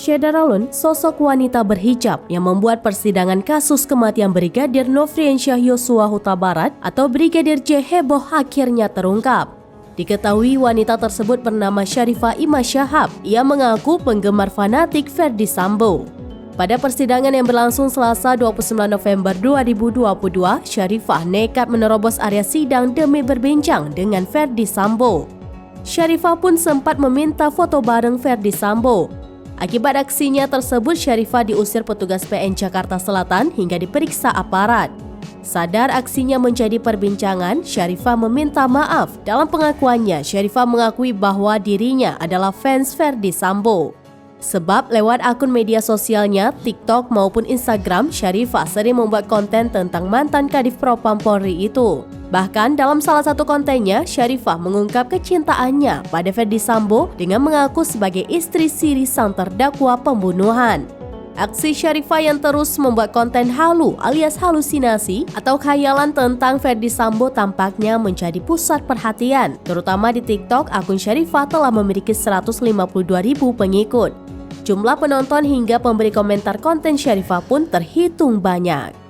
Syederalun, sosok wanita berhijab yang membuat persidangan kasus kematian Brigadir Nofriansyah Yosua Huta Barat atau Brigadir J heboh akhirnya terungkap. Diketahui wanita tersebut bernama Syarifah Ima Syahab. Ia mengaku penggemar fanatik Ferdy Sambo. Pada persidangan yang berlangsung Selasa 29 November 2022, Syarifah nekat menerobos area sidang demi berbincang dengan Ferdy Sambo. Syarifah pun sempat meminta foto bareng Ferdy Sambo. Akibat aksinya tersebut, Syarifah diusir petugas PN Jakarta Selatan hingga diperiksa aparat. Sadar aksinya menjadi perbincangan, Syarifah meminta maaf. Dalam pengakuannya, Syarifah mengakui bahwa dirinya adalah fans Ferdy Sambo. Sebab lewat akun media sosialnya, TikTok maupun Instagram, Syarifah sering membuat konten tentang mantan Kadif Propam Polri itu. Bahkan dalam salah satu kontennya, Syarifah mengungkap kecintaannya pada Ferdy Sambo dengan mengaku sebagai istri siri sang terdakwa pembunuhan. Aksi Syarifah yang terus membuat konten halu alias halusinasi atau khayalan tentang Ferdy Sambo tampaknya menjadi pusat perhatian. Terutama di TikTok, akun Syarifah telah memiliki 152.000 pengikut. Jumlah penonton hingga pemberi komentar konten Syarifah pun terhitung banyak.